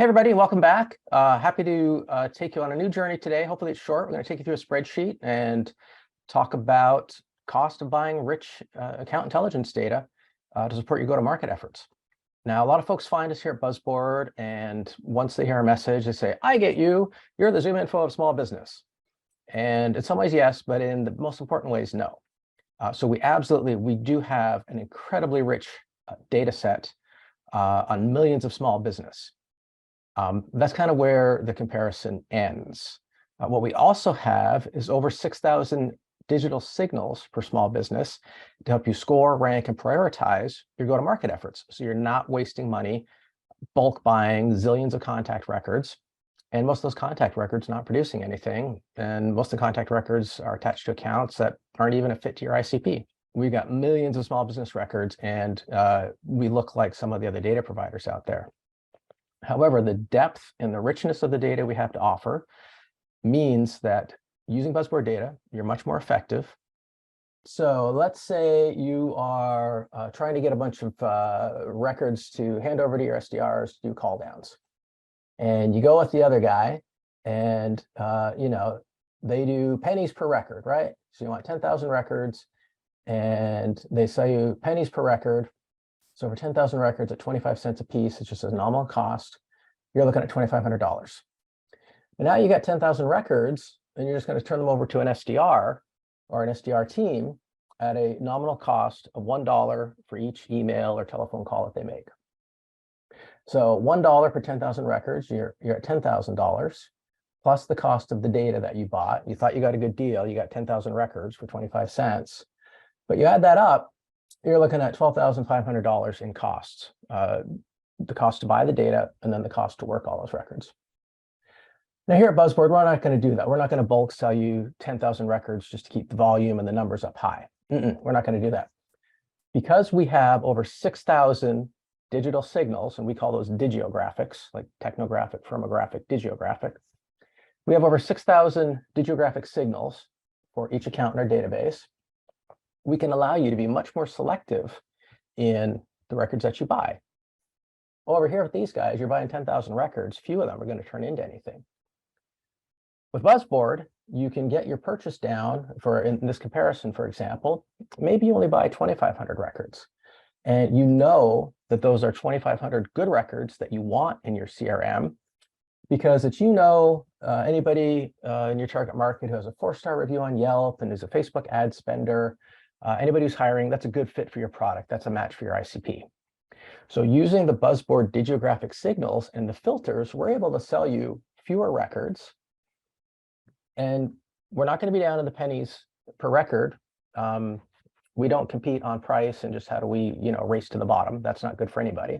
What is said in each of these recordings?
Hey everybody, welcome back. Happy to take you on a new journey today. Hopefully it's short. We're going to take you through a spreadsheet and talk about cost of buying rich account intelligence data to support your go-to-market efforts. Now, a lot of folks find us here at Buzzboard, and once they hear our message, they say, I get you. You're the ZoomInfo of small business. And in some ways, yes, but in the most important ways, no. So we do have an incredibly rich data set on millions of small business. That's kind of where the comparison ends. What we also have is over 6,000 digital signals for small business to help you score, rank, and prioritize your go-to-market efforts. So you're not wasting money bulk buying zillions of contact records, and most of those contact records not producing anything. And most of the contact records are attached to accounts that aren't even a fit to your ICP. We've got millions of small business records, and we look like some of the other data providers out there. However, the depth and the richness of the data we have to offer means that using Buzzboard data, you're much more effective. So let's say you are trying to get a bunch of records to hand over to your SDRs to do call downs. And you go with the other guy, and they do pennies per record, right? So you want 10,000 records, and they sell you pennies per record. So for 10,000 records at 25 cents a piece, it's just a nominal cost. You're looking at $2,500. And now you got 10,000 records, and you're just going to turn them over to an SDR or an SDR team at a nominal cost of $1 for each email or telephone call that they make. So $1 per 10,000 records, you're at $10,000 plus the cost of the data that you bought. You thought you got a good deal. You got 10,000 records for 25 cents, but you add that up, you're looking at $12,500 in costs, the cost to buy the data, and then the cost to work all those records. Now here at Buzzboard, we're not going to do that. We're not going to bulk sell you 10,000 records just to keep the volume and the numbers up high. We're not going to do that. Because we have over 6,000 digital signals, and we call those digiographics, like technographic, firmographic, digiographic. We have over 6,000 digiographic signals for each account in our database. We can allow you to be much more selective in the records that you buy. Over here with these guys, you're buying 10,000 records. Few of them are going to turn into anything. With Buzzboard, you can get your purchase down for, in this comparison, for example, maybe you only buy 2,500 records. And you know that those are 2,500 good records that you want in your CRM, because it's, anybody in your target market who has a 4-star review on Yelp and is a Facebook ad spender, anybody who's hiring, that's a good fit for your product. That's a match for your ICP. So using the Buzzboard digiographic signals and the filters, we're able to sell you fewer records. And we're not going to be down in the pennies per record. We don't compete on price and just how do we, race to the bottom. That's not good for anybody.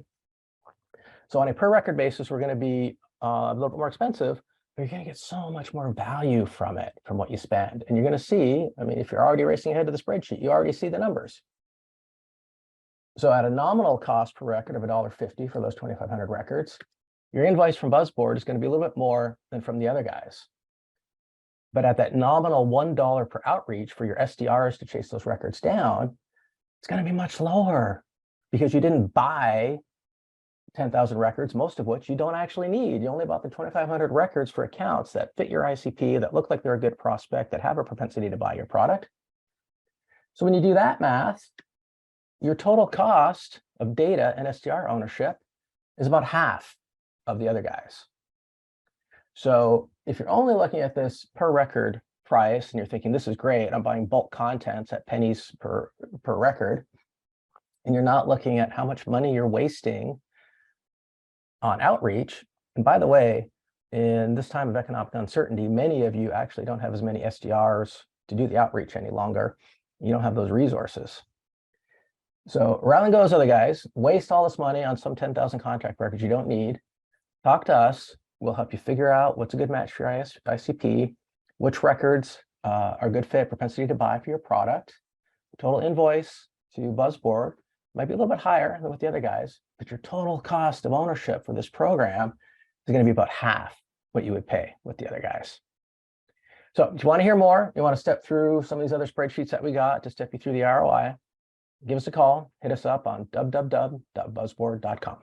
So on a per record basis, we're going to be a little bit more expensive, but you're going to get so much more value from it, from what you spend. And you're going to see, if you're already racing ahead to the spreadsheet, you already see the numbers. So at a nominal cost per record of $1.50 for those 2,500 records, your invoice from Buzzboard is going to be a little bit more than from the other guys. But at that nominal $1 per outreach for your SDRs to chase those records down, it's going to be much lower because you didn't buy 10,000 records, most of which you don't actually need. You only bought the 2,500 records for accounts that fit your ICP, that look like they're a good prospect, that have a propensity to buy your product. So when you do that math, your total cost of data and SDR ownership is about half of the other guys. So if you're only looking at this per record price and you're thinking, this is great, I'm buying bulk contents at pennies per record, and you're not looking at how much money you're wasting on outreach. And by the way, in this time of economic uncertainty, many of you actually don't have as many SDRs to do the outreach any longer. You don't have those resources. So rather than go those other guys, waste all this money on some 10,000 contract records you don't need, talk to us. We'll help you figure out what's a good match for your ICP, which records are a good fit, propensity to buy for your product. Total invoice to Buzzboard might be a little bit higher than with the other guys, but your total cost of ownership for this program is going to be about half what you would pay with the other guys. So if you want to hear more, you want to step through some of these other spreadsheets that we got to step you through the ROI, give us a call, hit us up on www.buzzboard.com.